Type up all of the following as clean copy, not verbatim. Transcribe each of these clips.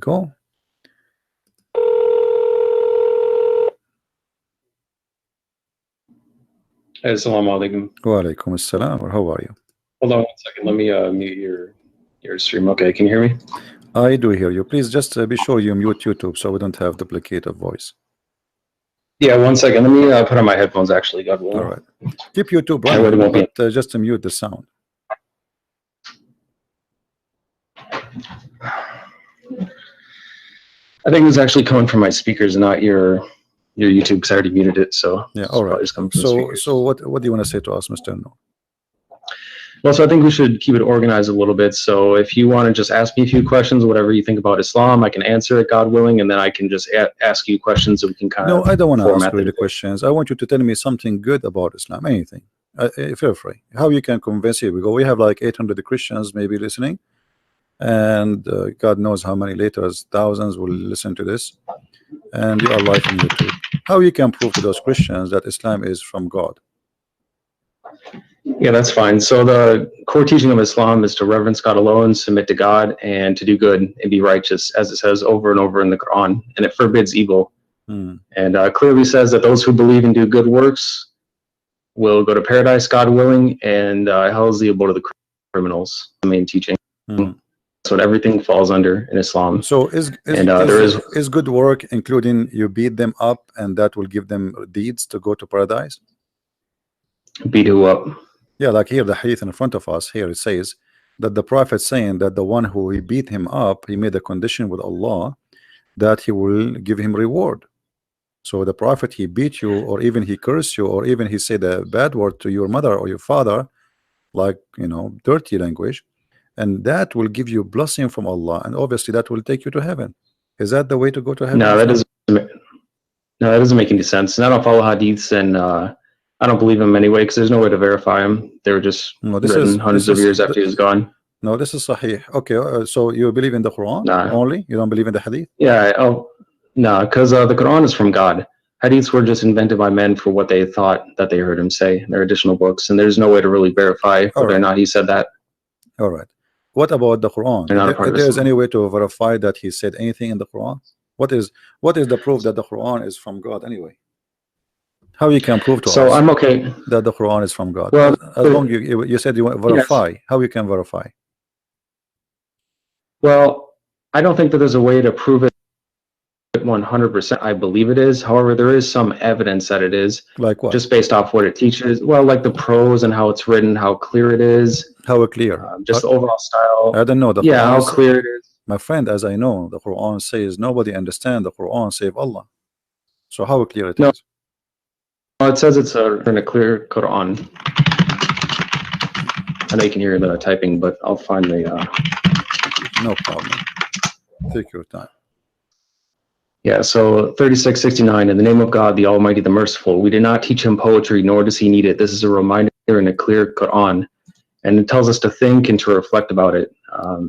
go. Assalamu alaikum. Wa alaikum assalam. How are you? Hold on 1 second. Let me mute your stream. Okay, can you hear me? I do hear you. Please just be sure you mute YouTube so we don't have duplicative voice. Yeah, 1 second. Let me put on my headphones. Actually, God willing. All right. Keep YouTube I really running, won't but just mute the sound. I think it was actually coming from my speakers, not your YouTube, because I already muted it. So Yeah. it's All right. probably just coming from the speakers. So what do you want to say to us, Mr. No? Well, so I think we should keep it organized a little bit. So if you want to just ask me a few questions, whatever you think about Islam, I can answer it, God willing, and then I can just ask you questions so we can kind of. No, I don't want to ask format really questions. I want you to tell me something good about Islam, anything. Feel free. How you can convince you? We have like 800 Christians maybe listening, and God knows how many later thousands will listen to this, and you are live on YouTube. How you can prove to those Christians that Islam is from God? Yeah, that's fine. So the core teaching of Islam is to reverence God alone, submit to God, and to do good and be righteous, as it says over and over in the Quran, and it forbids evil. And clearly says that those who believe and do good works will go to paradise, God willing, and hell is the abode of the criminals. The main teaching. That's what everything falls under in Islam. So is good work including you beat them up and that will give them deeds to go to paradise? Beat who up? Yeah, like here the hadith in front of us here, it says that the prophet saying that the one who he beat him up, he made a condition with Allah that he will give him reward. So the prophet, he beat you, or even he cursed you, or even he said a bad word to your mother or your father, like, you know, dirty language, and that will give you blessing from Allah, and obviously that will take you to heaven. Is that the way to go to heaven? No, that doesn't make any sense. And I don't follow hadiths, and I don't believe him anyway, because there's no way to verify him. They were just written hundreds of years after he was gone. No, this is sahih. Okay, so you believe in the Quran only? You don't believe in the hadith? Yeah. Oh, no, because the Quran is from God. Hadiths were just invented by men for what they thought that they heard him say. They're additional books, and there's no way to really verify whether or not he said that. All right. What about the Quran? If there is any way to verify that he said anything in the Quran? What is the proof that the Quran is from God anyway? How you can prove to us I'm okay that the Quran is from God? Well, as long you said you want to verify. Yes. How you can verify? Well, I don't think that there's a way to prove it 100%. I believe it is. However, there is some evidence that it is. Like what? Just based off what it teaches. Well, like the prose and how it's written, how clear it is. How clear? Just the overall style. I don't know. The Quran how clear it is. My friend, as I know, the Quran says nobody understands the Quran save Allah. So how clear it is? Well, it says it's in a clear Quran. I know you can hear the typing, but I'll find the. No problem. Take your time. Yeah, so 3669, in the name of God, the Almighty, the Merciful. We did not teach him poetry, nor does he need it. This is a reminder in a clear Quran, and it tells us to think and to reflect about it.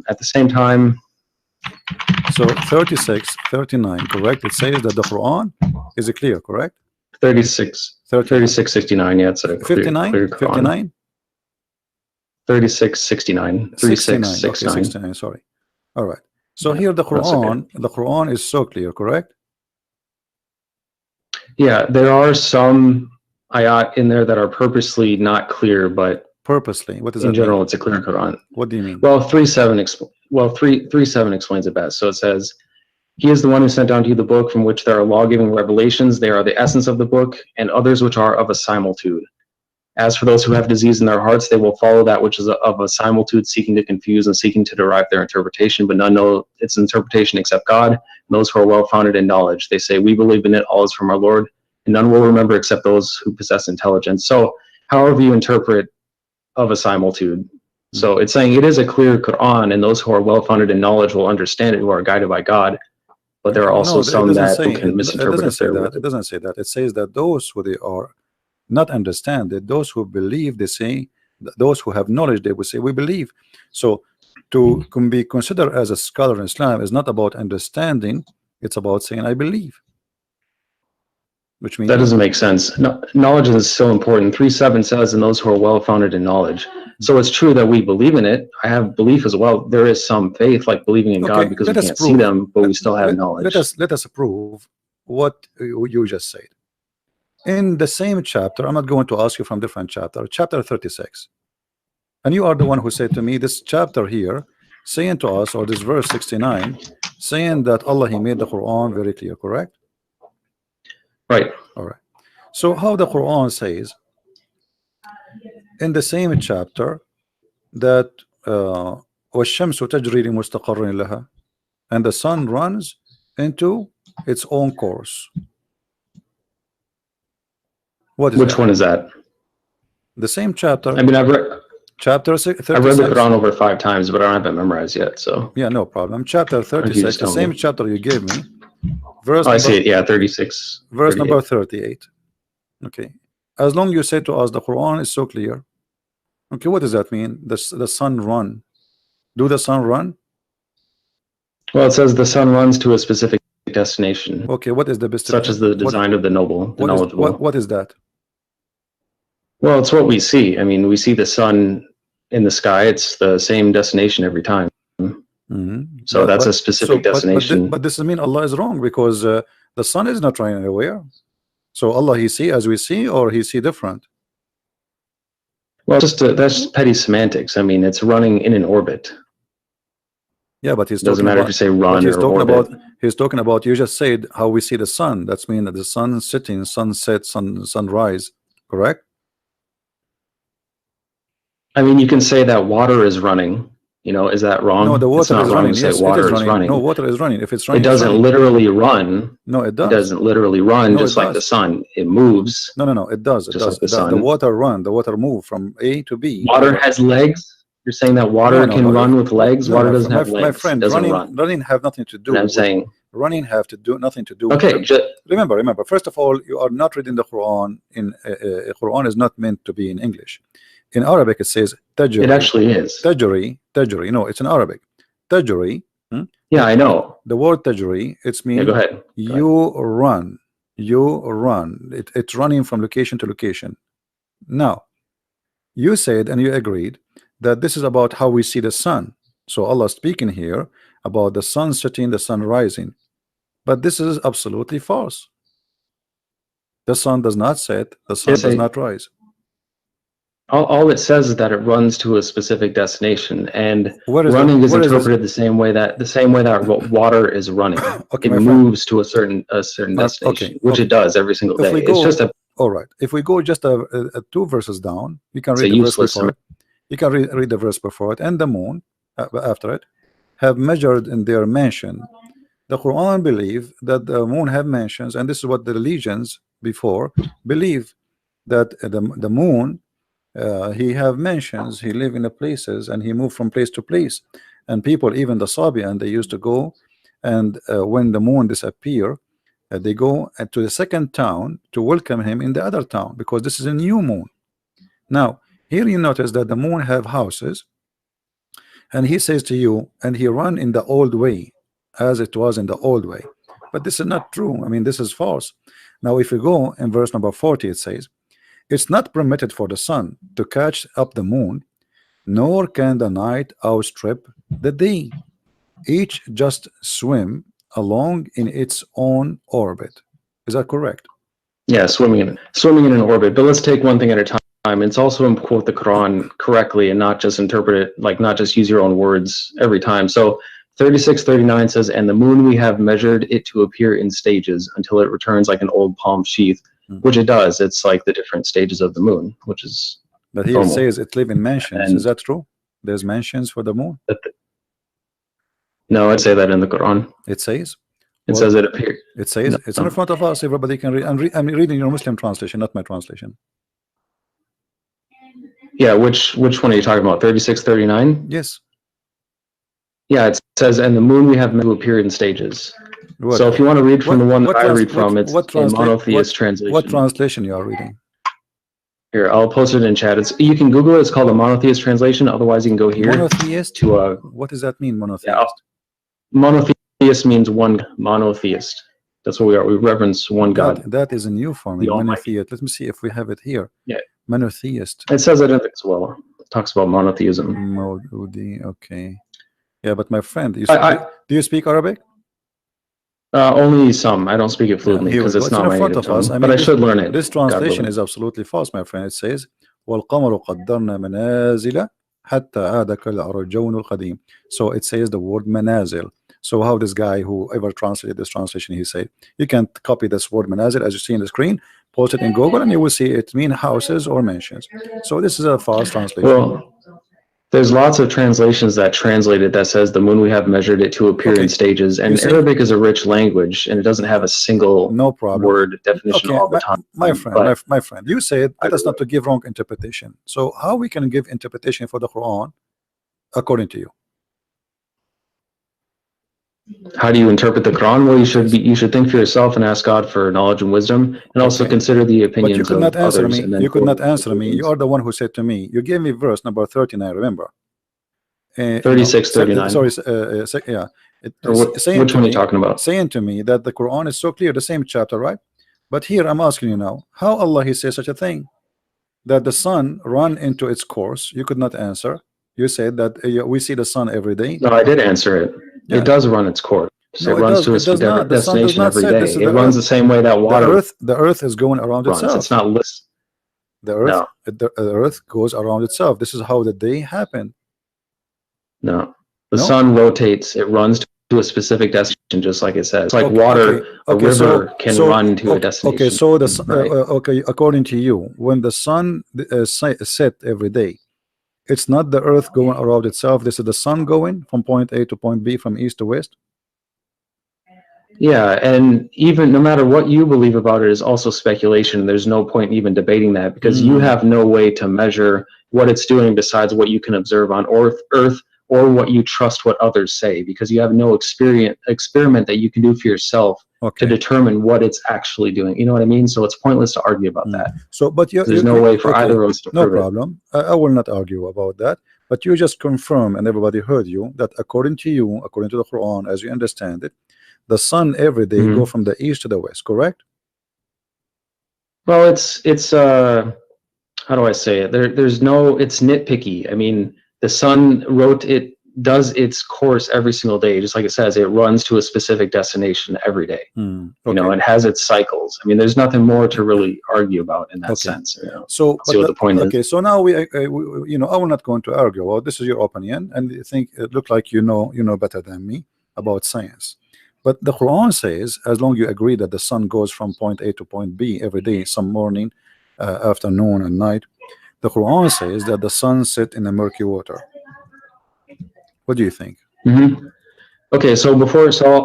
At the same time. So 3639, correct? It says that the Quran is clear, correct? 3669, yeah, it's a 59, clear Quran. 59? 3669. 3669. Okay, 69, sorry. All right. So here the Quran is so clear, correct? Yeah, there are some ayat in there that are purposely not clear, but purposely, what does that in general mean? It's a clear Quran. What do you mean? Well, 3:7 explains it best. So it says, he is the one who sent down to you the book from which there are law-giving revelations. They are the essence of the book, and others which are of a similitude. As for those who have disease in their hearts, they will follow that which is of a similitude, seeking to confuse and seeking to derive their interpretation, but none know its interpretation except God, and those who are well-founded in knowledge. They say, we believe in it, all is from our Lord, and none will remember except those who possess intelligence. So however you interpret of a similitude. So it's saying it is a clear Quran, and those who are well-founded in knowledge will understand it, who are guided by God. But there are also some that can misinterpret it. It doesn't say that. It says that those who they are not understand it, those who believe, they say, those who have knowledge, they will say, we believe. So to be considered as a scholar in Islam is not about understanding, it's about saying, I believe. Which means that doesn't make sense. No, knowledge is so important. 3:7 says, and those who are well-founded in knowledge. So it's true that we believe in it. I have belief as well. There is some faith, like believing in God, because we can't see them, but we still have knowledge. Let us prove what you just said. In the same chapter, I'm not going to ask you from different chapter, chapter 36. And you are the one who said to me, this chapter here, saying to us, or this verse 69, saying that Allah, He made the Quran very clear, correct? Right. All right. So how the Quran says in the same chapter that وَالشَّمْسُ تَجْرِي لِمُسْتَقَرٍ لَهَا, and the sun runs into its own course. What is Which that? one is that? The same chapter. I mean, I've read the Quran over 5 times, but I don't have it memorized yet. So yeah, no problem. Chapter 36, the same chapter you gave me. Verse I see it. Yeah, 36. Verse number 38. Okay. As long you say to us the Quran is so clear. Okay, what does that mean? The sun run. Do the sun run? Well, it says the sun runs to a specific destination. Okay, what is the best? Such as the design of the noble, the knowledgeable. What is that? Well, it's what we see. I mean, we see the sun in the sky. It's the same destination every time. So that's a specific destination. But this doesn't mean Allah is wrong, because the sun is not running anywhere. So Allah, He see as we see, or He see different? Well, that's just petty semantics. I mean, it's running in an orbit. Yeah, but He's doesn't matter if you say run or orbit. He's talking about, you just said how we see the sun. That's mean that the sun setting, sunset, sunrise, correct? I mean, you can say that water is running. You know, is that wrong? No, the water is running. Yes, water is running. No, water is running. If it's running, it doesn't literally run. No, it does. It doesn't literally run, just like the sun. It moves. No, it does. It just does. Like the sun. The water run. The water move from A to B. Water has legs. You're saying that water can run with legs? Water doesn't have legs. My friend, running have nothing to do. I'm saying running have to do nothing to do. Okay. Remember. First of all, you are not reading the Quran. Quran is not meant to be in English. In Arabic, it says tajri. It actually is. Tajri. No, it's in Arabic. Tajri. Yeah, I know. The word tajri, it's mean go ahead. You run. It's running from location to location. Now, you said and you agreed that this is about how we see the sun. So Allah speaking here about the sun setting, the sun rising. But this is absolutely false. The sun does not set, the sun does not rise. All it says is that it runs to a specific destination, and running is interpreted the same way that water is running. Okay, it moves to a certain destination, which it does every single day. It's just a all right. If we go just 2 verses down, you can read the verse before it. You can read the verse before it. And the moon after it have measured in their mansion. The Quran believe that the moon have mansions, and this is what the religions before believe, that the moon he have mansions, he live in the places, and he moved from place to place. And people, even the Sabian, they used to go, and when the moon disappear, they go to the second town to welcome him in the other town, because this is a new moon. Now here you notice that the moon have houses, and he says to you, and he run in the old way, as it was in the old way. But this is not true. I mean, this is false. Now if you go in verse number 40, it says, it's not permitted for the sun to catch up the moon, nor can the night outstrip the day. Each just swim along in its own orbit. Is that correct? Yeah, swimming in an orbit. But let's take one thing at a time. It's also important to quote the Quran correctly and not just interpret it, like not just use your own words every time. So 36:39 says, and the moon we have measured it to appear in stages until it returns like an old palm sheath. Which it does. It's like the different stages of the moon, which is but here it says it live in mansions. And is that true? There's mansions for the moon? No, I'd say that in the Quran. It says? It says it appears. It says it's in front of us. Everybody can read. I'm reading your Muslim translation, not my translation. Yeah, which one are you talking about? 36:39? Yes. Yeah, it says, and the moon we have meant to appear in stages. What? So if you want to read from the one that I read from, it's a monotheist translation. What translation you are reading? Here, I'll post it in chat. You can Google it. It's called a monotheist translation. Otherwise, you can go here. Monotheist? What does that mean, monotheist? Yeah, monotheist means one monotheist. That's what we are. We reverence one God. That is a new form. Monotheist. Let me see if we have it here. Yeah. Monotheist. It says it as well. talks about monotheism. Maududi, okay. Yeah, but my friend, do you speak Arabic? Only some. I don't speak it Yeah, fluently here we because go. it's It's in not the my front native of us. tongue. I But mean, I should learn it. this God translation willing. is absolutely false, my friend. It says, وَالْقَمَرُ قَدَّرْنَا مَنَازِلَ حَتَّى عَادَ كَالْعُرْجُونِ الْقَدِيمِ. So it says the word manazil. So how this guy, whoever translated this translation, he said, you can copy this word manazil as you see in the screen, post it in Google, and you will see it mean houses or mansions. So this is a false translation. Well, there's lots of translations that translate it that says the moon we have measured it to appear in Okay, stages. you And see, Arabic is a rich language and it doesn't have a single no problem. word definition Okay, all the time. my friend, But my friend, you said let us not to give wrong interpretation. So how we can give interpretation for the Quran according to you? how do you interpret the Quran? Well, Yes. you should think for yourself and ask God for knowledge and wisdom, and also Okay, consider the but you opinions could of not answer others. me. And then You could not answer me. You conclusions. are the one who said to me. You gave me verse number 13. I remember. 36, 39. Sorry. Yeah. Saying Which to one are you me, talking about? saying to me that the Quran is so clear, the same chapter, right? But here I'm asking you now, how Allah he says such a thing that the sun run into its course? You could not answer. You said that we see the sun every day. No, I did answer it. Yeah. It does run its course. No, it runs to a it does not. different The sun does destination not every set. day. This is It the runs earth. the same way that water The earth is going around runs. itself. It's not list. The earth, No. the earth goes around itself. This is how the day happened. No. The No? sun rotates. It runs to a specific destination, just like it says. It's like water, a river can run to a destination. Okay, so right? okay, according to you, when the sun set every day, it's not the earth going around itself. This is the sun going from point A to point B, from east to west. Yeah, and even no matter what you believe about it is also speculation. There's no point in even debating that because you have no way to measure what it's doing besides what you can observe on Earth or what you trust what others say, because you have no experiment that you can do for yourself to determine what it's actually doing. You know what I mean? So it's pointless to argue about that. So, but there's no way for either of us to prove it. No problem. I will not argue about that. But you just confirm, and everybody heard you, that according to you, according to the Quran, as you understand it, the sun every day go from the east to the west, correct? Well, it's how do I say it? There's no, it's nitpicky. I mean, the sun does its course every single day, just like it says, it runs to a specific destination every day. You know, it has its cycles. I mean, there's nothing more to really argue about in that sense. You know? So, see what the point is. Okay, so now you know, I'm not going to argue about this. Is your opinion, and you think it looked like you know better than me about science. But the Quran says, as long as you agree that the sun goes from point A to point B every day, some morning, afternoon, and night, the Quran says that the sun set in the murky water. What do you think? Okay, so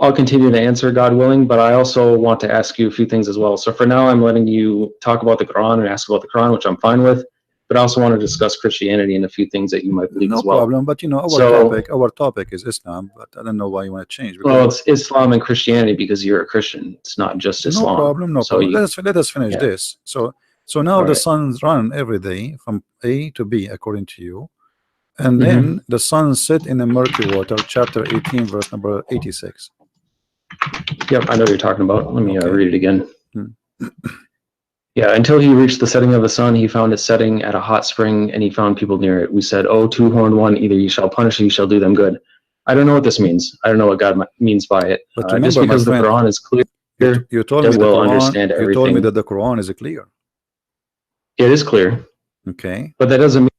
I'll continue to answer, God willing, but I also want to ask you a few things as well. So for now, I'm letting you talk about the Quran and ask about the Quran, which I'm fine with. But I also want to discuss Christianity and a few things that you might believe as well. No problem, but you know, our topic is Islam, but I don't know why you want to change. Well, it's Islam and Christianity because you're a Christian. It's not just Islam. No problem. Let us finish this. So now the suns run every day from A to B, according to you. And then the sun set in the murky water, chapter 18, verse number 86. Yep, I know what you're talking about. Let me read it again. Yeah, until he reached the setting of the sun, he found it setting at a hot spring, and he found people near it. We said, "Oh, two-horned one, either you shall punish or you shall do them good." I don't know what this means. I don't know what God means by it. But remember, just because the Quran is clear, you told me understand everything. You told me that the Quran is clear. It is clear. Okay. But that doesn't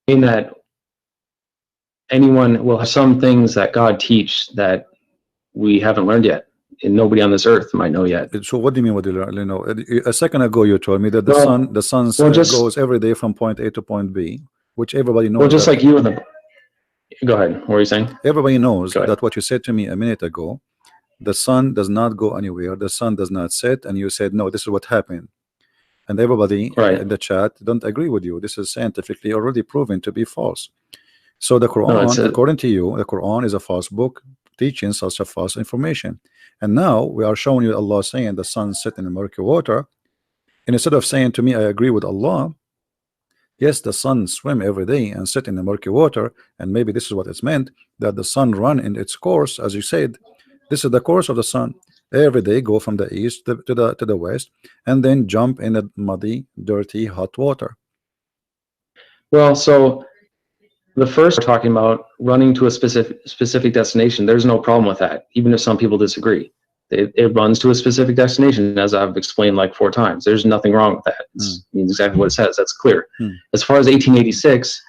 mean that anyone will have some things that God teach that we haven't learned yet, and nobody on this earth might know yet. So what do you mean? What do you know? A second ago, you told me that the sun goes every day from point A to point B, which everybody knows. Well, just like you and the. Go ahead. What were you saying? Everybody knows that what you said to me a minute ago. The sun does not go anywhere. The sun does not set, and you said no. This is what happened, and everybody in the chat don't agree with you. This is scientifically already proven to be false. So the Quran, according to you, the Quran is a false book teaching such a false information. And now we are showing you Allah saying the sun set in the murky water. And instead of saying to me, I agree with Allah, yes, the sun swim every day and sit in the murky water, and maybe this is what it's meant, that the sun run in its course, as you said. This is the course of the sun. Every day go from the east to the west, and then jump in the muddy, dirty, hot water. Well, so the first we're talking about running to a specific destination. There's no problem with that, even if some people disagree. It runs to a specific destination, as I've explained like 4 times. There's nothing wrong with that. It means exactly what it says. That's clear. As far as 1886,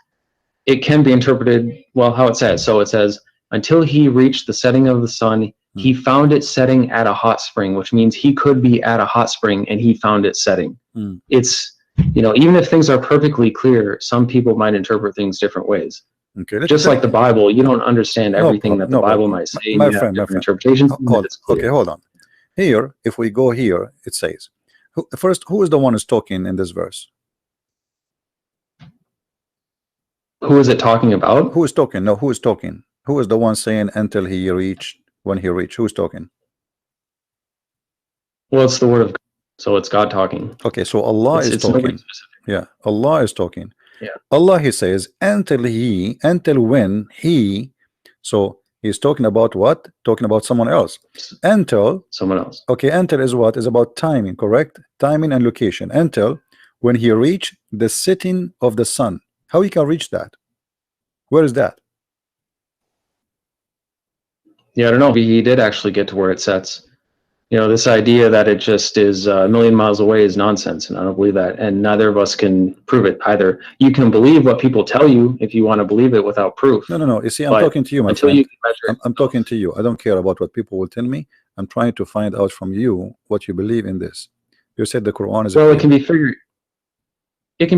it can be interpreted, well, how it says. So it says, until he reached the setting of the sun, he found it setting at a hot spring, which means he could be at a hot spring and he found it setting. It's, even if things are perfectly clear, some people might interpret things different ways. Okay, just like the Bible, you don't understand everything that the Bible might say. My friend, interpretations. Okay, hold on. Here, if we go here, it says, first, who is the one who's talking in this verse? Who is it talking about? Who is talking? No, who is talking? Who is the one saying until he reached, when he reached? Who's talking? Well, it's the word of God, so it's God talking. Okay, so Allah is talking. Yeah, Allah is talking. Yeah. Allah, he says, until when he, so he's talking about what? Talking about someone else. Until someone else. Okay, until is what? Is about timing, correct? Timing and location. Until when he reached the setting of the sun. How he can reach that? Where is that? Yeah, I don't know. He did actually get to where it sets. This idea that it just is a million miles away is nonsense, and I don't believe that. And neither of us can prove it either. You can believe what people tell you if you want to believe it without proof. No. You see, I'm talking to you, my friend. I'm talking to you. I don't care about what people will tell me. I'm trying to find out from you what you believe in this. You said the Quran is. Well, it can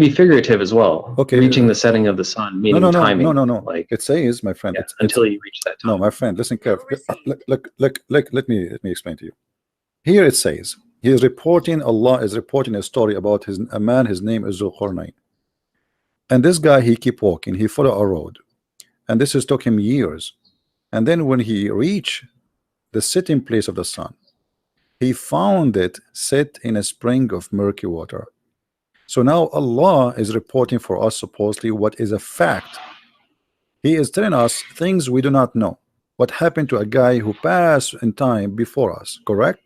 be figurative as well. Okay. Reaching the setting of the sun, meaning timing. No. Like it says, my friend. Yeah, until you reach that time. No, my friend. Listen carefully. Let me explain to you. Here it says Allah is reporting a story about a man. His name is Zulqarnain, and this guy, he keep walking. He follow a road, and this has took him years. And then when he reached the setting place of the sun, he found it set in a spring of murky water. So now Allah is reporting for us supposedly what is a fact. He is telling us things we do not know. What happened to a guy who passed in time before us, correct?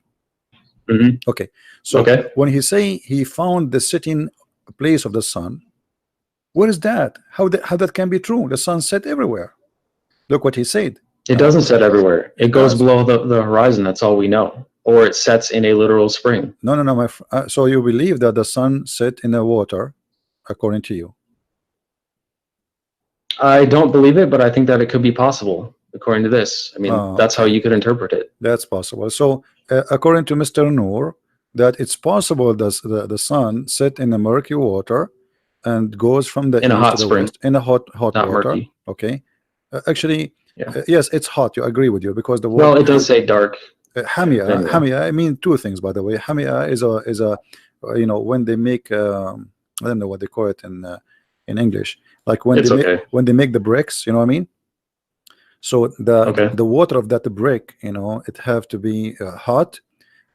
Okay, so when he say he found the setting place of the sun, what is that? How that can be true? The sun set everywhere. Look what he said. It doesn't set everywhere. It goes below the horizon. That's all we know. Or it sets in a literal spring. No. So you believe that the sun set in the water, according to you? I don't believe it, but I think that it could be possible. According to this, I mean, that's how you could interpret it. That's possible. So, according to Mr. Noor, that it's possible that the sun set in the murky water and goes from the in a hot to the spring, west, in a hot not water. Murky. Okay, actually, yes, it's hot. You agree with you because the water. Well, it does say dark. Hamia, anyway. Hamia. I mean, 2 things, by the way. Hamia is a when they make I don't know what they call it in English, like when they make the bricks. You know what I mean? So the water of that brick, it have to be hot,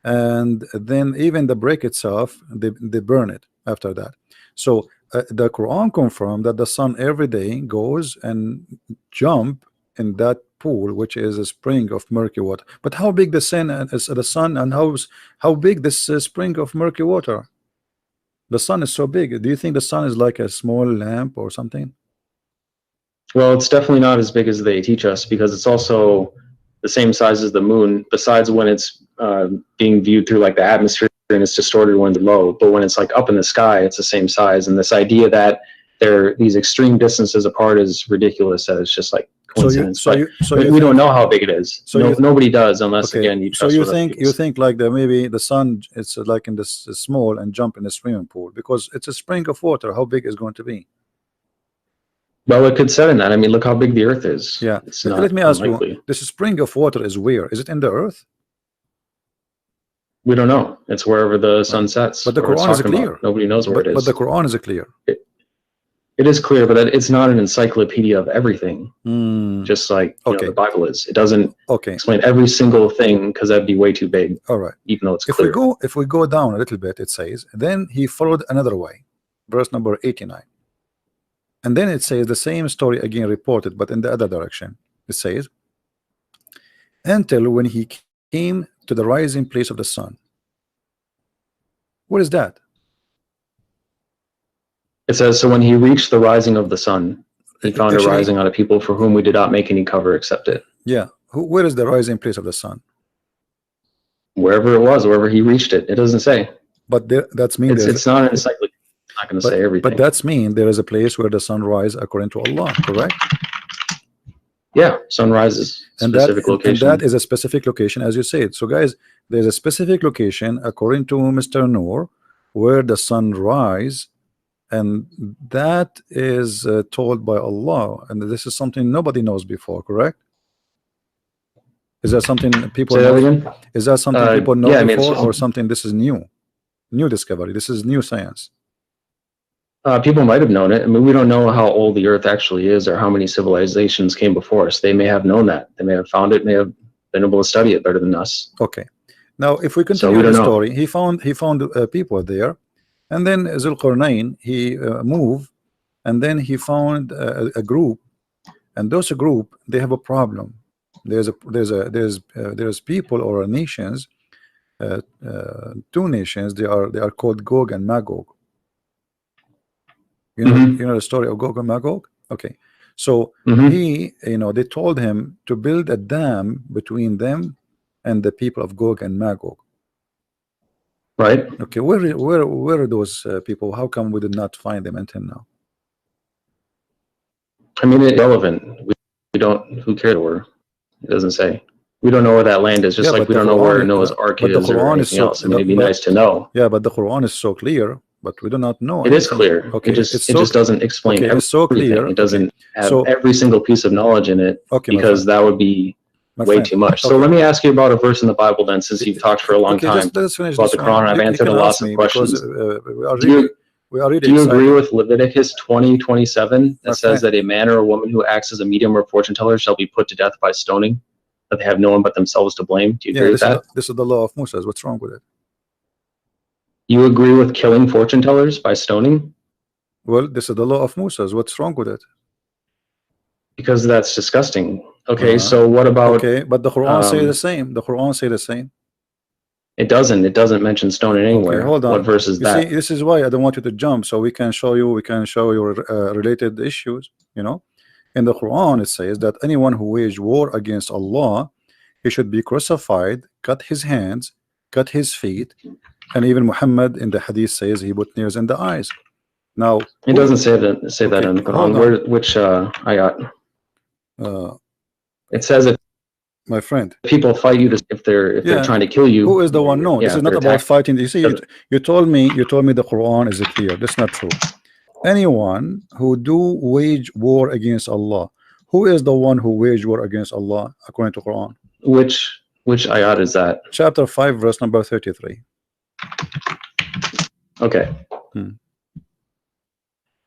and then even the brick itself, they burn it after that. So the Quran confirmed that the sun every day goes and jump in that pool, which is a spring of murky water. But how big the sun and how big this spring of murky water? The sun is so big. Do you think the sun is like a small lamp or something? Well, it's definitely not as big as they teach us, because it's also the same size as the moon, besides when it's being viewed through like the atmosphere and it's distorted when it's low. But when it's like up in the sky, it's the same size. And this idea that they're these extreme distances apart is ridiculous. That it's just like coincidence. We don't know how big it is. So nobody does, unless again you trust. So you think like that maybe the sun, it's like in this small and jump in the swimming pool because it's a spring of water. How big is it going to be? Well, it could set in that. I mean, look how big the Earth is. Yeah. Let me ask you, this spring of water is where? Is it in the Earth? We don't know. It's wherever the sun sets. But the Quran is clear. Nobody knows where it is. But the Quran is clear. It is clear, but it's not an encyclopedia of everything. Just like the Bible is. It doesn't explain every single thing, because that'd be way too big. All right. Even though it's clear. If we go down a little bit, it says, then he followed another way. Verse number 89. And then it says the same story again reported, but in the other direction. It says, until when he came to the rising place of the sun. What is that? It says, so when he reached the rising of the sun, he found a Actually, rising on a people for whom we did not make any cover except it. yeah. Where is the rising place of the sun? Wherever it was, wherever he reached it. It doesn't say. But that's mean It's not an encyclopedia. It's not going to say everything. But that's mean there is a place where the sun rises according to Allah, correct? Yeah, sunrise is a specific location. And that is a specific location, as you said. So, guys, there's a specific location according to Mr. Noor where the sun rises, and that is told by Allah, and this is something nobody knows before, correct? Is that something people know? Again? Is that something people know yeah, before, or something this is new discovery? This is new science. People might have known it. I mean, we don't know how old the Earth actually is or how many civilizations came before us. They may have known that. They may have found it, may have been able to study it better than us. Okay. Now, if we continue the story, he found people there, and then Zulqarnain, he moved, and then he found a group, and those group, they have a problem. There's people or nations, two nations. They are called Gog and Magog. You know the story of Gog and Magog. Okay, so he, they told him to build a dam between them and the people of Gog and Magog. Right. Okay, where are those people? How come we did not find them until now? I mean, it's irrelevant. We don't. Who cares where? It doesn't say. We don't know where that land is. Just like we don't know where Noah's Ark is or anything else. I mean, it'd be nice to know. Yeah, but the Quran is so clear. But we do not know. It is clear. Okay, it just doesn't explain everything. It's so clear. It doesn't have every single piece of knowledge in it, because that would be way too much. So let me ask you about a verse in the Bible then, since you've talked for a long time about the Quran. I've answered lots of questions. Do you agree with Leviticus 20:27 that says that a man or a woman who acts as a medium or fortune teller shall be put to death by stoning, that they have no one but themselves to blame? Do you agree with that? This is the law of Moses. What's wrong with it? You agree with killing fortune tellers by stoning? Well, this is the law of Moses. What's wrong with it? Because that's disgusting. Okay, so what about... Okay, but the Quran say the same. The Quran say the same. It doesn't. It doesn't mention stoning anywhere. Okay, hold on. What verse is that? See, this is why I don't want you to jump, so we can show you related issues. In the Quran it says that anyone who waged war against Allah, he should be crucified, cut his hands, cut his feet. And even Muhammad in the hadith says he put nails in the eyes. Now it doesn't say that in the Quran. Which ayat? It says that, my friend, people fight you if they're trying to kill you. Who is the one? No, this is not about fighting. You see, you told me the Quran is clear. That's not true. Anyone who do wage war against Allah, who is the one who wage war against Allah according to Quran? Which ayat is that? Chapter 5, verse number 33. Okay.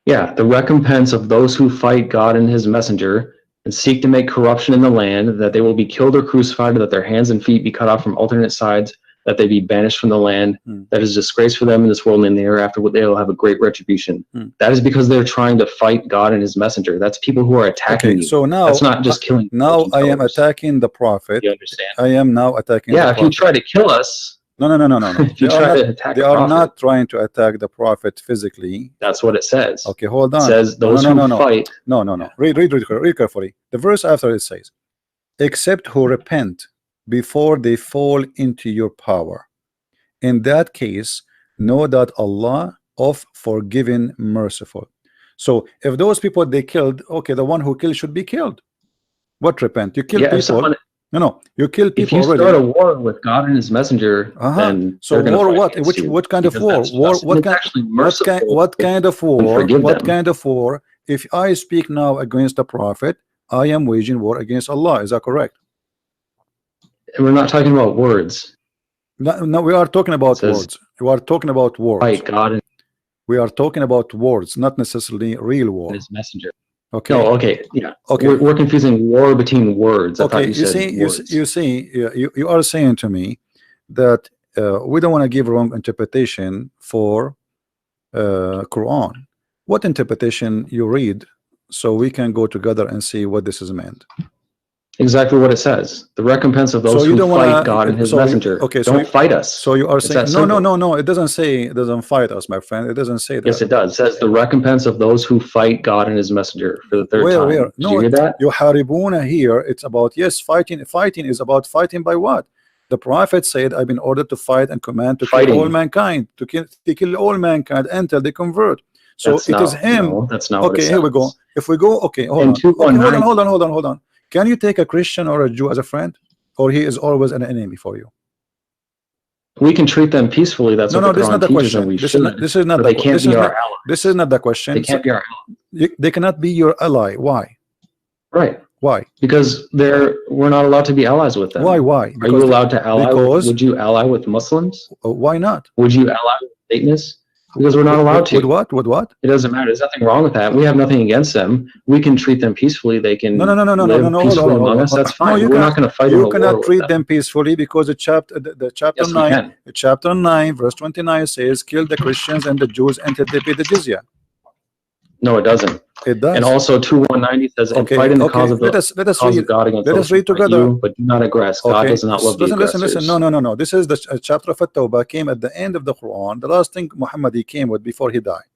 Yeah, the recompense of those who fight God and his messenger and seek to make corruption in the land, that they will be killed or crucified, that their hands and feet be cut off from alternate sides, that they be banished from the land. That is disgrace for them in this world and in the hereafter, they will have a great retribution. That is because they're trying to fight God and his messenger. That's people who are attacking you. So now that's not just killing. Now I am attacking the prophet. You understand? I am now attacking the prophet. If you try to kill us. No. If you try to attack they are not trying to attack the prophet physically. That's what it says. Okay, hold on. It says those who fight. No. Read carefully. The verse after it says, except who repent before they fall into your power. In that case, know that Allah of forgiving, merciful. So if those people they killed, okay, the one who killed should be killed. What repent? You kill people. No, you kill people. If you start a war with God and his messenger, then so war what? What kind of war? What kind of war? What kind of war? If I speak now against the prophet, I am waging war against Allah. Is that correct? And we're not talking about words. No, we are talking about words. We are talking about words. Fight God. We are talking about words, not necessarily real war. His messenger. Okay. No. Okay. Yeah. Okay. We're confusing war between words. Okay. You see, you are saying to me that we don't want to give wrong interpretation for Quran. What interpretation you read, so we can go together and see what this is meant. Exactly what it says. The recompense of those So you who don't fight want God and to. His So messenger. okay. Don't fight us. So you are It's saying that no, no, simple. no, no. It doesn't say it doesn't fight us, my friend. It doesn't say Yes, that. it does. It says the recompense of those who fight God and His messenger for the third Where? time. Did No, you hear that? يحاربون here. It's about, yes, fighting. Fighting is about fighting by what? The prophet said, "I've been ordered to fight and command to kill all mankind, to kill all mankind until they convert." So That's it is not, him. no, that's not what it Okay, here we go. says. If we go, okay, hold In on. Okay, 219, hold on. Can you take a Christian or a Jew as a friend, or he is always an enemy for you? we can treat them peacefully. That's what No, the this is not Quran the teaches, and question. we This should. is not. This is not But the. they can't be our allies. This is not the question. They can't be our allies. They cannot be your ally. Why? Right. Why? Because we're not allowed to be allies with them. Why? Because are you allowed to ally? Would you ally with Muslims? Why not? Would you ally with Satanists? Because we're not allowed to. With what? With what? It doesn't matter. There's nothing wrong with that. We have nothing against them. We can treat them peacefully. They can live peacefully among us. That's fine. We're not going to fight in a war with them. You cannot treat them peacefully because the chapter chapter 9 verse 29 says, "Kill the Christians and the Jews until they pay the jizya." No, it doesn't. It does. And also 2190 says, "And fight in the cause of God against those who fight you, but do not aggress. God does not love the aggressors." Listen. No. This is the chapter of At-Tawbah, came at the end of the Quran. The last thing Muhammad he came with before he died,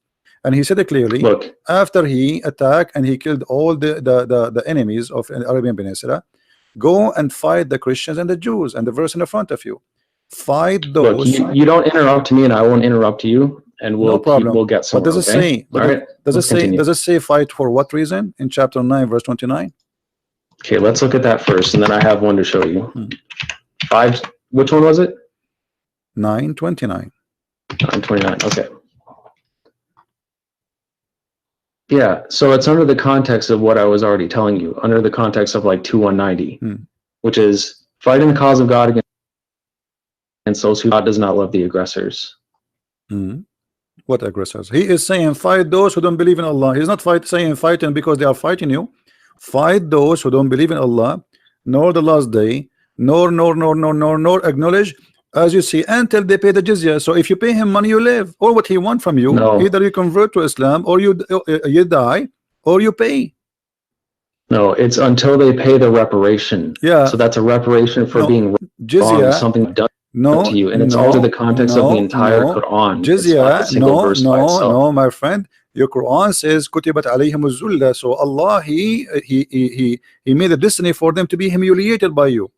and he said it clearly. Look, after he attacked and he killed all the enemies of the Arabian Peninsula, go and fight the Christians and the Jews. And the verse in the front of you, fight those. Look, you don't interrupt me, and I won't interrupt you. And we'll get somewhere. What does it say? All right. Does it say fight for what reason in chapter 9 verse 29? Okay, let's look at that first, and then I have one to show you. 5. Which one was it? 9:29. 9:29. Okay. Yeah. So it's under the context of what I was already telling you. Under the context of like 2190, which is fighting the cause of God against those who God does not love the aggressors. What aggressors? He is saying fight those who don't believe in Allah. He's not saying fighting because they are fighting you. Fight those who don't believe in Allah, nor the last day, nor acknowledge, as you see, until they pay the jizya. So if you pay him money, you live. Or what he want from you, either you convert to Islam, or you die, or you pay. No, it's until they pay the reparation. Yeah. So that's a reparation for being jizya, wrong, something done to you, and it's also the context of the entire Quran. Jizya, no, my friend. Your Quran says kutibat alayhim az-zulla. So Allah he made a destiny for them to be humiliated by you.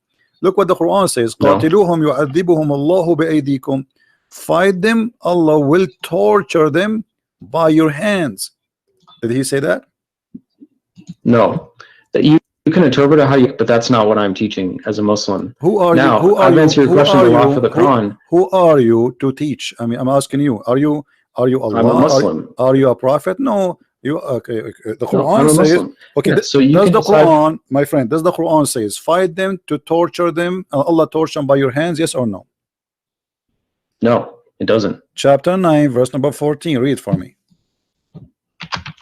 Look what the Quran says. قاتلوهم يعذبهم الله بأيديكم. Fight them, Allah will torture them by your hands. Did he say that? No. That you can interpret it how you, but that's not what I'm teaching as a Muslim. Who are now, you? I've answered your question a lot for the Quran. Who are you to teach? I mean, I'm asking you. Are you Allah? I'm a Muslim. Are you a prophet? No. You okay? The Quran says. Muslim. Okay. Yeah, so you does the Quran, my friend? Does the Quran says fight them to torture them? Allah torture them by your hands? Yes or no? No, it doesn't. Chapter 9, verse number 14. Read for me.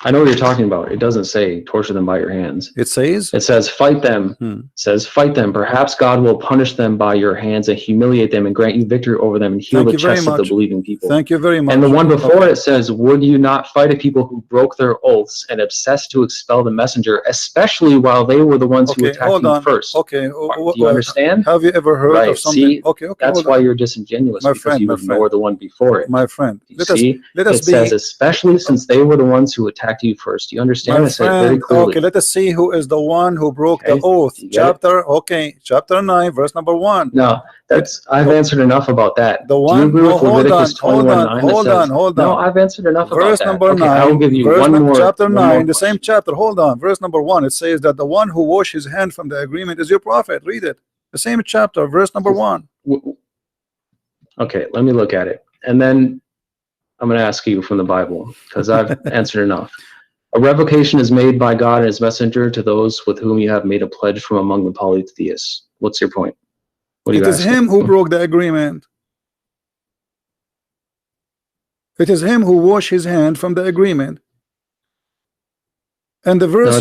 I know what you're talking about. It doesn't say torture them by your hands. It says fight them. It says fight them. Perhaps God will punish them by your hands and humiliate them and grant you victory over them and heal the chests of the believing people. Thank you very much. And the one before it says, would you not fight a people who broke their oaths and obsessed to expel the messenger, especially while they were the ones who attacked you first? Okay. Do you understand? Have you ever heard of something? See, that's why you're disingenuous, because you ignore the one before it. My friend, let us says, especially since they were the ones who attacked you first. Do you understand? I said very clearly. Okay, let us see who is the one who broke the oath. Chapter 9, verse number 1. No, I've answered enough about that. The one. Do you agree with Leviticus 21:9? Hold on. No, I've answered enough verse about that. number 9. I will give you one more. Chapter 9, the same chapter. Hold on. Verse number 1. It says that the one who washed his hand from the agreement is your prophet. Read it. The same chapter, verse number 1. Okay, let me look at it, and then I'm going to ask you from the Bible, because I've answered enough. A revocation is made by God and his messenger to those with whom you have made a pledge from among the polytheists. What's your point? What are you asking? It is him who broke the agreement. It is him who washed his hand from the agreement. And the verse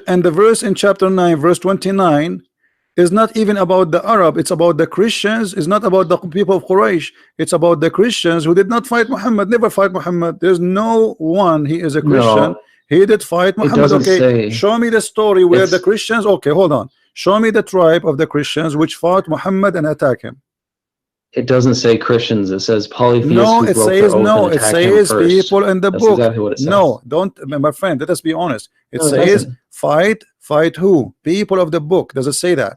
and the verse in chapter 9, verse 29, is not even about the Arab, it's about the Christians, it's not about the people of Quraysh, it's about the Christians who did not fight Muhammad, never fight Muhammad. There's no one, he is a Christian, No, he did fight it Muhammad. doesn't Okay, say. show me the story where the It's Christians, okay, hold on, show me the tribe of the Christians which fought Muhammad and attacked him. it doesn't say Christians. It says polytheists No, who it broke says their oath no, and it attacked him says first. people in the That's book. exactly what it says. No, don't, my friend, let us be honest. It No, it says doesn't. fight who? People of the book. Does it say that?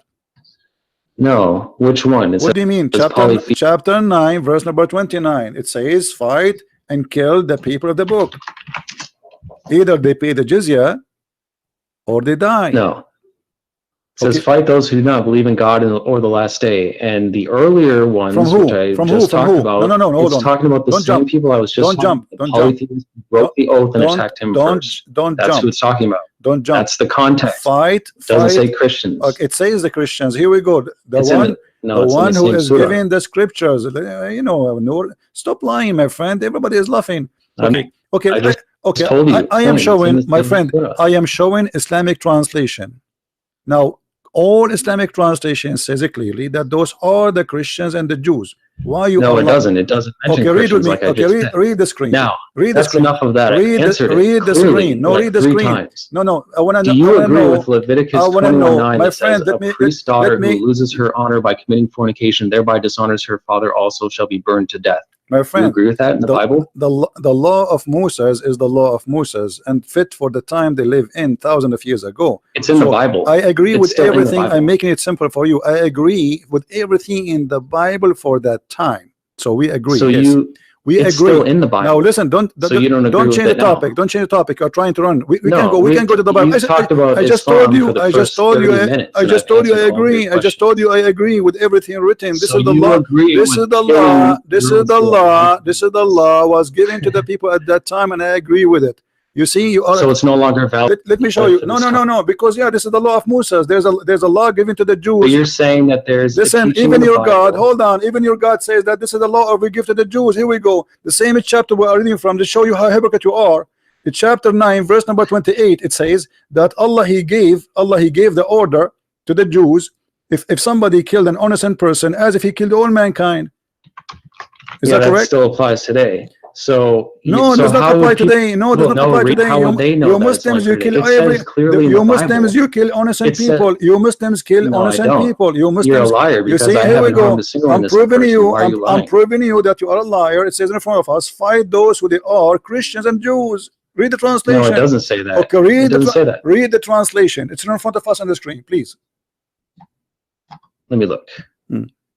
No, which one? It What do you mean? says polytheists. Chapter 9, verse number 29. It says fight and kill the people of the book. Either they pay the jizya or they die. No. It says Okay. fight those who do not believe in God or the last day. And the earlier ones, From who? which I From who? just From talked who? about, No, hold it's on. talking about the Don't same jump. people I was just Don't jump. the Don't jump. polytheists who broke the oath and attacked him first. Don't That's who jump. it's talking about. Don't jump. That's the context. Fight. It doesn't say Fight. Christians. Okay, it says the Christians. Here we go. The It's in one. the, no, it's The in one the who same is surah. giving the scriptures, you know, Noor, stop lying, my friend. Everybody is laughing. Okay, okay, I just okay. told you, I am it's in showing, the my same friend, surah. I am showing Islamic translation. Now, all Islamic translation says it clearly that those are the Christians and the Jews. Why you? No, are it doesn't. It doesn't mention Okay, read with Christians me. like I Okay, just said. read the screen. Now, read the that's screen. enough of that. I answered it Read the clearly, screen. No, like read the 3 screen. times. No, I want to know. Do you I agree know, with Leviticus I want to 21:9 know, my that says friend. a priest's daughter let me, who loses her honor by committing fornication thereby dishonors her father also shall be burned to death? my Do you friend, agree with that in the Bible? the law of Moses is the law of Moses and fit for the time they live in thousands of years ago. It's in the Bible. I agree It's with still in the everything. Bible. I'm making it simple for you. I agree with everything in the Bible for that time. So we agree. So yes. We it's agree. still in the Bible. Now listen, don't you don't agree with change it the now. topic. Don't change the topic. You're trying to run. We No, can go. We can go to the Bible. You talked about I just Islam told you. for the I just first told you. 30 minutes, I and just I've told you. I answered all of your agree. I just told you. I agree with everything written. This So is the you law. agree This with is the killing law. This is the Jews law. This is the law was given to the people at that time, and I agree with it. You see, you are. So it's no longer valid. Let me show you. No. Because yeah, this is the law of Moses. There's a law given to the Jews. But you're saying that there's Listen, a teaching even in the your Bible. God, hold on, even your God says that this is the law we give to the Jews. Here we go. The same chapter we are reading from to show you how hypocrite you are. In chapter 9, verse number 28, it says that Allah he gave the order to the Jews if somebody killed an innocent person as if he killed all mankind. Is that correct? That still applies today. So no, it does not apply today. No, it does not apply today. How would they know you that Muslims, you kill it every. says clearly in You the Muslims, Bible. you kill innocent It says- people. You Muslims kill No, I innocent don't. people. You Muslims. You're a liar You because see, I here we haven't go. harmed a single I'm innocent proving person. you. Why are you I'm lying? proving you that you are a liar. It says in front of us, fight those who they are, Christians and Jews. Read the translation. No, it doesn't say that. Okay, read it doesn't say that. Read the translation. It's in front of us on the screen, please. Let me look.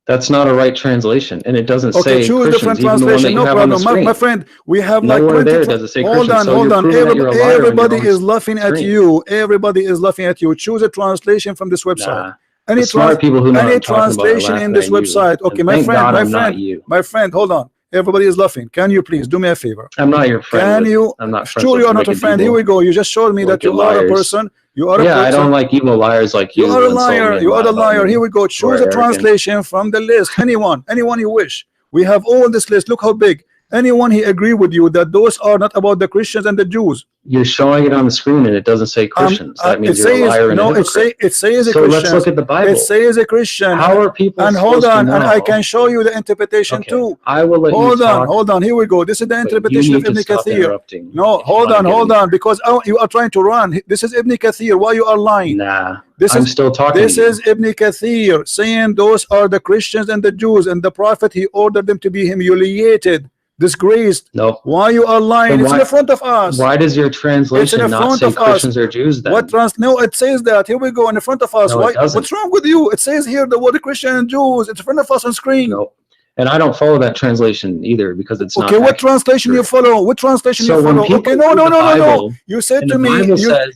That's not a right translation, and it doesn't Okay, say choose Christians, different even the one that translation. you No have on the problem, screen. my friend. We have Nowhere like 20. there does it say hold Christians, on, so hold you're on. proving that you're a liar on your Everybody own is laughing at screen. you. Everybody is laughing at you. Choose a translation from this website. Nah. The smart people who know what any I'm talking about are translation in laughing this at you. website. Okay, And my thank friend, God my I'm not friend, you. my friend. Hold on. Everybody is laughing. Can you please do me a favor? I'm not your friend. Can you? I'm not friends Sure, with you are not a wicked friend. Here people. we go. You just showed me that you Wicked are a liars. person. You are a Yeah, person. I don't like evil liars like you. You are a who insult me liar. and You are lie the about liar. me. Here we go. Choose a arrogant. translation from the list. Anyone you wish. We have all this list. Look how big. Anyone he agree with you that those are not about the Christians and the Jews. You're showing it on the screen and it doesn't say Christians. That means you're a liar and a hypocrite. It says a So Christian. let's look at the Bible. It says a Christian. How are people and hold supposed on, to and I know? can show you the interpretation Okay, too. I will let you talk. Hold on. Here we go. This is the But interpretation you of need to Ibn stop Kathir. interrupting No, if you hold wanna get on, because you are trying to run. This is Ibn Kathir. Why you are lying? Nah, This I'm is still talking. This to you. is Ibn Kathir saying those are the Christians and the Jews, and the Prophet he ordered them to be humiliated, disgraced. Nope. Why you are lying? It's in the front of us. Why does your translation not front say of us. Christians or Jews then? No, it says that. Here we go in the front of us. No, it doesn't. What's wrong with you? It says here the word Christian and Jews. It's in front of us on screen. Nope. And I don't follow that translation either because it's not. Okay, what translation you follow? What translation you follow? Okay, no. You said to me,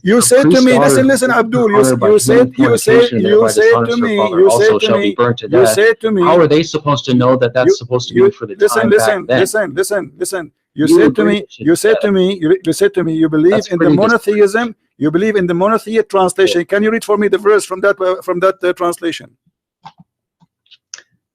you said to me, listen, Abdul, you said to me, how are they supposed to know that that's supposed to be for the time back then? Listen. You said to me, you believe in the monotheism. You believe in the monotheist translation. Can you read for me the verse from that translation?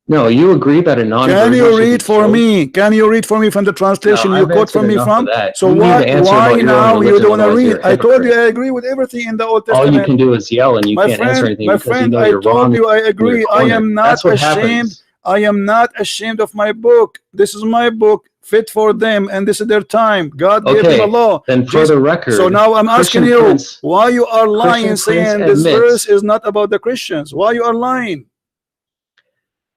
No, you agree that a non-virgin Can you should be read for killed? me? Can you read for me from the translation No, you I've quote from answered me enough from? of that. So You need to answer why about your own now you religion, don't want to otherwise read? you're a I told you hypocrite. I agree with everything in the Old All you Testament. can do is yell, and you can't answer anything because you know I you're told wrong you I in your agree. I corner. am not That's what ashamed. happens. I am not ashamed of my book. This is my book, fit for them, and this is their time. God gave them a Okay, law. then for the record, So now I'm asking Christian you, Prince, why you are lying, Christian Prince saying this admits. verse is not about the Christians? Why you are lying?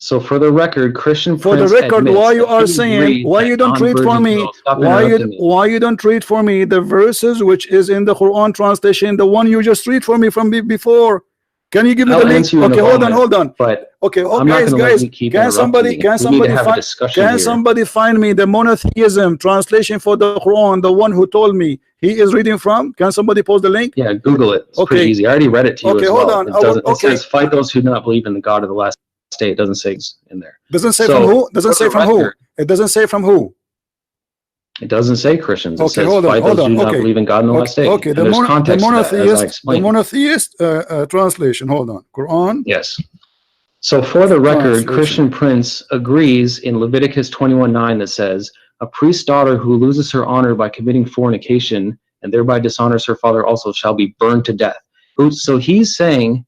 So for the record, Christian For the Prince record, admits why you that are he saying, agrees why that you don't read for non-virgins me? will. Stop interrupting me. Why you don't read for me the verses which is in the Quran translation, the one you just read for me from before? Can you give me the link? Answer you in Okay, a hold moment, on. But Okay, I'm not going to let guys, you keep can interrupting me. can We need to have a find discussion here. somebody find me the monotheism translation for the Quran, the one who told me he is reading from? Can somebody post the link? Yeah, Google it. It's Okay. pretty easy. I already read it to you Okay, as hold well. on. It doesn't. It says, "Fight those who do not believe in the God of the last day." It doesn't say in there. Doesn't say So, from who? Doesn't for say the from who? record, It doesn't say from who. It doesn't say Christians. It Okay, says, hold on, "Fight hold those on. who do not Okay, believe in God in the last day." okay. And there's context to that, as I explained. The monotheist translation. Hold on, Quran. Yes. So for the record, Translation. Christian Prince agrees in Leviticus 21:9 that says, "A priest's daughter who loses her honor by committing fornication and thereby dishonors her father also shall be burned to death." So he's saying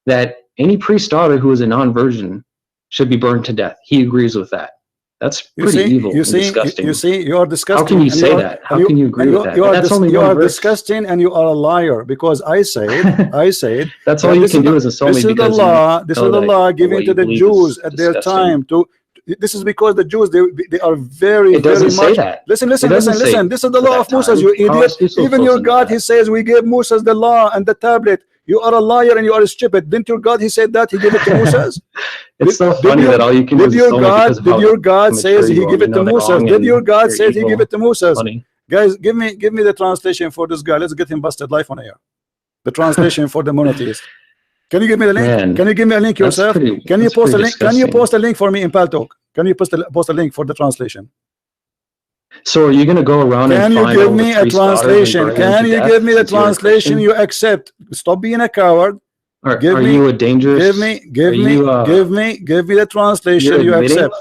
that any priest's daughter who is a non-virgin should be burned to death. He agrees with that. That's pretty evil and disgusting. You are disgusting. How can you say that? How can you agree with that? That's only you one are verse. disgusting and you are a liar, because I said that's all you can do is insult me because this is the law given to the Jews at their time. This is because the Jews they are very It doesn't very much. say that. Listen. This is the law of Moses. You idiot. Even your God, he says we gave Moses the law and the tablet. You are a liar and you are stupid. Didn't your God, he said that he gave it to Moses? It's so funny that all you can do is insult me because of how did your God says he give it to Moses? Did your God say he give it to Moses? Guys, give me the translation for this guy. Let's get him busted live on air. The translation for the monotheist. Can you give me the link? Man, can you give me a link yourself? Can you post a link? Can you post a link for me in Paltalk? Can you post a link for the translation? So are you going to go around and find all the Can you give me a translation? Can you give me the translation you accept? Stop being a coward. Are you a dangerous? Give me the translation you accept.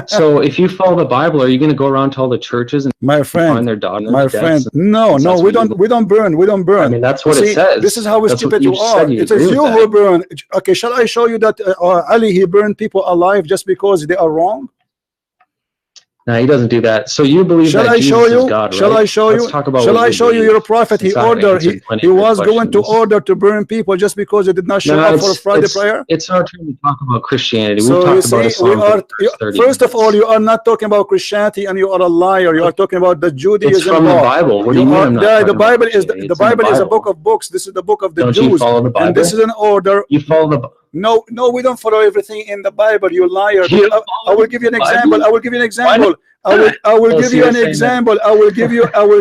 So if you follow the Bible, are you going to go around to all the churches and find their daughters? My friend, no, we don't burn. I mean, that's what it says. This is how stupid you are. It is you who burn. Okay, shall I show you that Ali, he burned people alive just because they are wrong? No, he doesn't do that. So you believe that Jesus is God, right? Shall I show you? Let's talk about shall I show you your prophet? He was going to order to burn people just because they did not show up for a Friday prayer. It's our turn to talk about Christianity. So We've talked about Islam. First of all, you are not talking about Christianity, and you are a liar. You are talking about the Judaism. It's from the Bible. What do you mean I'm not the Bible is the Bible is a book of books. This is the book of the Jews. Don't you follow the Bible? And this is an order. You follow the. No, we don't follow everything in the Bible. You liar. I will give you an example. I will give you an example. I will give you an example. I will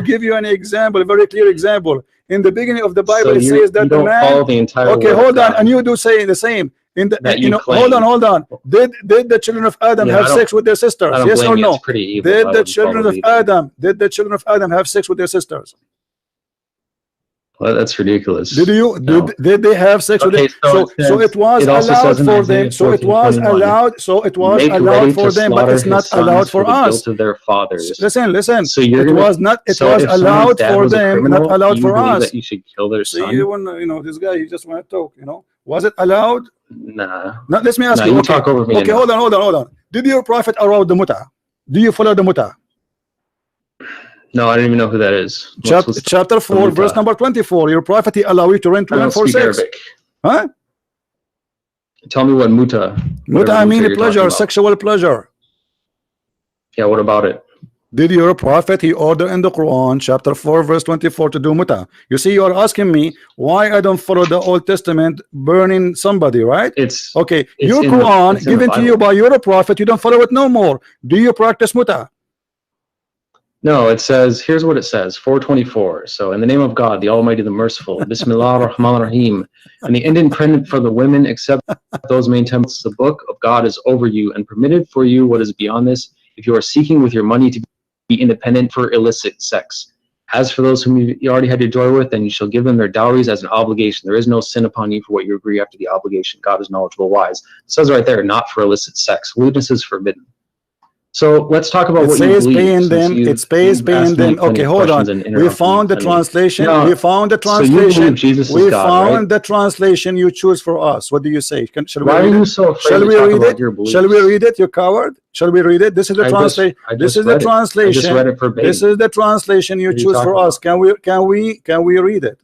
give you an example, a very clear example. In the beginning of the Bible, it says that the man. Follow the entire okay, hold on, and you do say the same. Hold on. Did the children of Adam have sex with their sisters? Yes or no? Did the children of Adam have sex with their sisters? Well, that's ridiculous. Did they have sex with them? So it was allowed for them. So it was allowed. So it was allowed for them, but it's not allowed for us. To their fathers. Listen. So it was not. It was allowed for them, not allowed for us. That you should kill their son. See, this guy, he just want to talk. Was it allowed? Nah. Now, let me ask you. You talk over me. Okay, hold on. Did your prophet allow the muta? Do you follow the muta? No, I don't even know who that is. Chapter 4, verse number 24. Your prophet allow you to rent women for sex. Arabic. Huh? Tell me what muta. Muta, I mean pleasure, sexual pleasure. Yeah, what about it? Did your prophet, he ordered in the Quran, chapter 4, verse 24, to do muta? You see, you are asking me why I don't follow the Old Testament burning somebody, right? It's okay. Your Quran given to you by your prophet, you don't follow it no more. Do you practice muta? No, it says, here's what it says, 424. So, in the name of God, the Almighty, the Merciful, Bismillah ar-Rahman ar-Rahim, and the end intended for the women, except those maintain the book of God is over you, and permitted for you what is beyond this, if you are seeking with your money to be independent for illicit sex. As for those whom you already had your joy with, then you shall give them their dowries as an obligation. There is no sin upon you for what you agree after the obligation. God is knowledgeable, wise. It says right there, not for illicit sex. Lewdness is forbidden. So let's talk about what you believe. It says paying them. Okay, hold on. We found the translation. We found the translation. We found the translation you choose for us. What do you say? Shall we read it? Shall we read it? Shall we read it? You coward. Shall we read it? This is the translation. This is the translation. This is the translation you choose for us. Can we read it?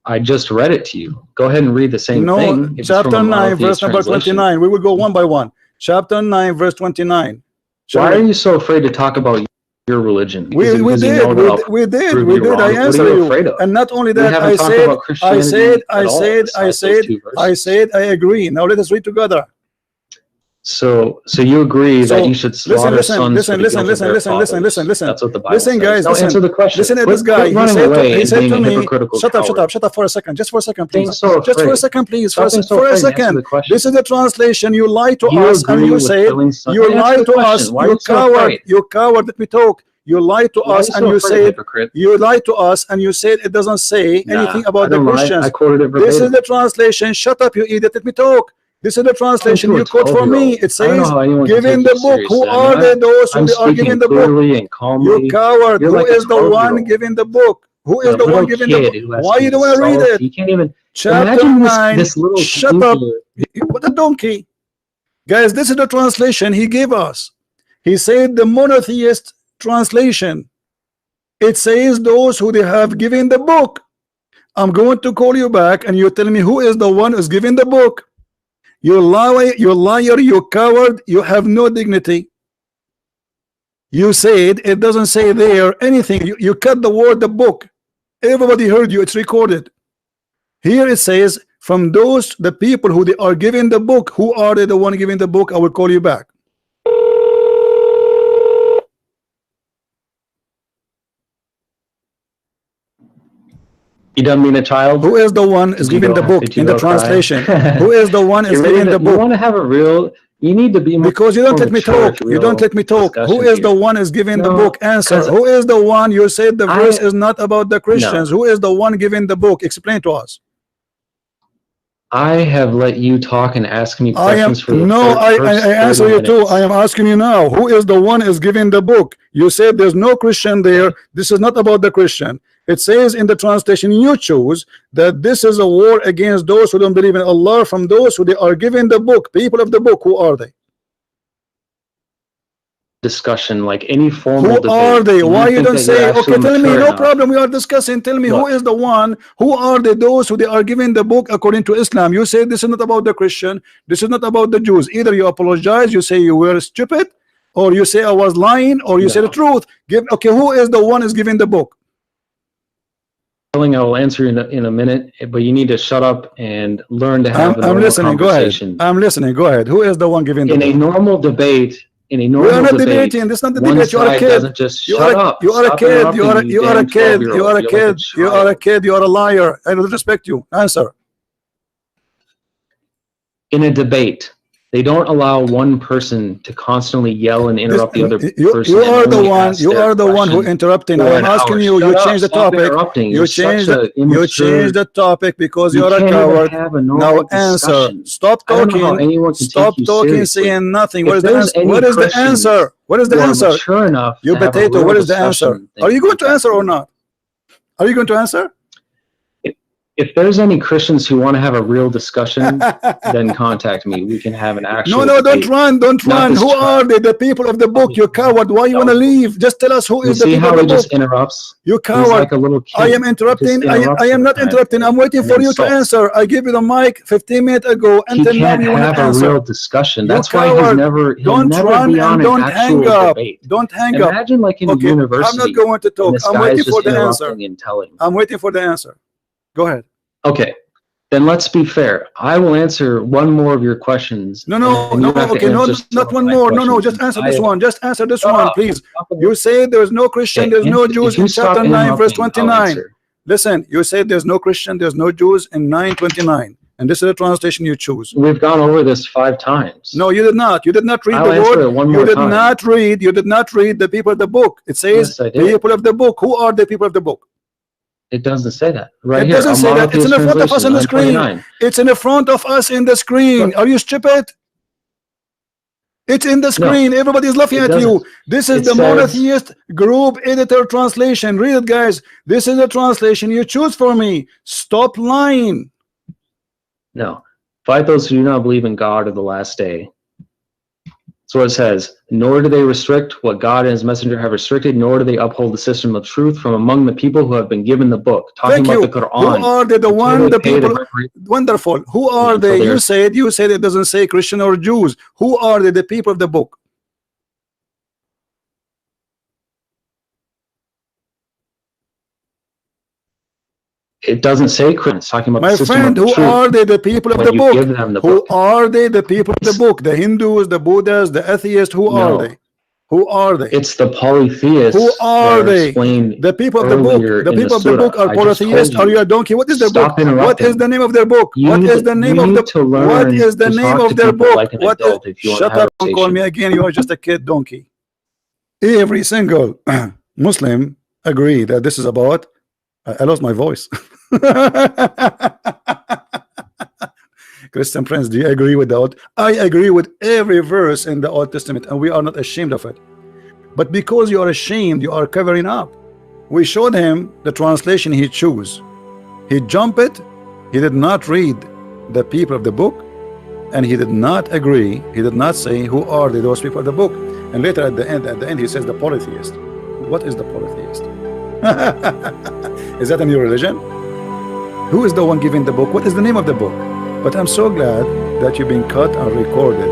I just read it to you. Go ahead and read the same thing. No, chapter 9, verse number 29. We will go one by one. Chapter 9, verse 29. Why are you so afraid to talk about your religion? We did. I answer you. And not only that, I said, I agree. Now let us read together. So you agree that you should slaughter sons? Listen. That's what the Bible says. Guys, answer the question. Listen at this guy. He said to me, shut up for a second. Just for a second, please. Just for a second, please. For a second. This is the translation. You lied to us and you said, you lied to us. You coward. You coward. Let me talk. You lied to us and you said, it doesn't say anything about the Christians. This is the translation. Shut up, you idiot. Let me talk. This is the translation you quote for me. It says, giving the book. Who are they, those who are giving the book? You coward. Who is the one giving the book? Who is the one giving the book? Why you don't want to read it? You can't even. Chapter 9. Shut up. What a donkey. Guys, this is the translation he gave us. He said the monotheist translation. It says those who they have given the book. I'm going to call you back and you tell me who is the one who's giving the book. You liar, you coward, you have no dignity. You said it doesn't say there anything. You cut the word the book. Everybody heard you, it's recorded. Here it says, from those the people who they are giving the book, who are they the one giving the book? I will call you back. You don't mean a child? Who is the one is giving the book in the translation? Who is the one is giving the book? You want to have a real, you need to be more, because you don't let me talk. You don't let me talk. Who is the one is giving the book? Answer. Who is the one? You said the verse is not about the Christians. Who is the one giving the book? Explain to us. I have let you talk and ask me questions for the I answer you too. I am asking you now. Who is the one is giving the book? You said there's no Christian there. This is not about the Christian. It says in the translation you choose that this is a war against those who don't believe in Allah, from those who they are giving the book. People of the book, who are they? Discussion, like any formal debate. Who are they? Why you don't say, okay, tell me, no problem, we are discussing. Tell me, who is the one? Who are they? Those who they are giving the book according to Islam. You say this is not about the Christian. This is not about the Jews. Either you apologize, you say you were stupid, or you say I was lying, or you say the truth. Okay, who is the one is giving the book? I will answer in a minute, but you need to shut up and learn to have a normal listening. conversation. Go ahead. I'm listening. Go ahead. Who is the one giving the book? In a normal debate, we are not debating. This is not the debate. You are a kid. You are a kid. You are a kid. You are a kid. You are a kid. You are a liar. I don't respect you. Answer. In a debate, they don't allow one person to constantly yell and interrupt the other person. You are the one. You are the one who interrupting. I am asking you. You change the topic. You change the topic because you are a coward. Now answer. Stop talking. Stop talking. Saying nothing. What is the answer? What is the answer? What is the answer? Sure enough. You potato. What is the answer? Are you going to answer or not? Are you going to answer? If there's any Christians who want to have a real discussion, then contact me. We can have an actual No, don't run. Who are they? The people of the book. You coward. Why you want to leave? Just tell us who is the people of the book. See how he just interrupts? You coward. Like a little kid. I am interrupting. I am not interrupting. I'm waiting for you to answer. I gave you the mic 15 minutes ago. Until now you want to answer. Have a real discussion. That's why he'll never be on an actual debate. Don't hang up. Imagine like in a university. I'm not going to talk. I'm waiting for the answer. I'm waiting for the answer. Go ahead. Okay, then let's be fair. I will answer one more of your questions. Okay, not one more. No, just answer this one. Just answer this one, please. You say there's no Christian, there's no Jews in chapter 9, verse 29. Listen, you say there's no Christian, there's no Jews in 9:29. and this is the translation you choose. We've gone over this 5 times. No, you did not. You did not read I'll the answer word. it one You more did time. not read. You did not read the people of the book. It says Yes, I did. people of the book. Who are the people of the book? It doesn't say that. Right It here. doesn't say that. It's in the front of us on the screen. 929. It's in the front of us in the screen. But- Are you stupid? It's in the screen. No, Everybody's laughing it at you. doesn't. This is It the says- monotheist group editor translation. Read it, guys. This is the translation you choose for me. Stop lying. No. Fight those who do not believe in God or the last day. So it says, nor do they restrict what God and his messenger have restricted, nor do they uphold the system of truth from among the people who have been given the book. Talking Thank about you. the Quran. Who are they? The Until one, they the pay people. Wonderful. Who are Until they? they You are- said it doesn't say Christian or Jews. Who are they? The people of the book. It doesn't say Christian. It's talking about My the system friend, of who truth. are they? The people of When the you book. give them the Who book. are they? The people of the book. The Hindus, the Buddhas, the atheists. Who No. are they? Who are they? It's the polytheists Who are that they? explained The people of the book. earlier The in people of the surah. book are I just told polytheists. Are you. you a donkey? What is their book? Stop interrupting. What is the name of their book? What is the name of the to learn What is the to name talk of to their people book? like an What is? adult if you want to Shut have up! a Don't call me conversation. again. You are just a kid donkey. Every single Muslim agree that this is about. I lost my voice. Christian friends, do you agree with that? I agree with every verse in the Old Testament, and we are not ashamed of it. But because you are ashamed, you are covering up. We showed him the translation he chose. He jumped it. He did not read the people of the book, and he did not agree. He did not say who are those people of the book. And later at the end, he says the polytheist. What is the polytheist? Is that a new religion? Who is the one giving the book? What is the name of the book? But I'm so glad that you've been cut and recorded.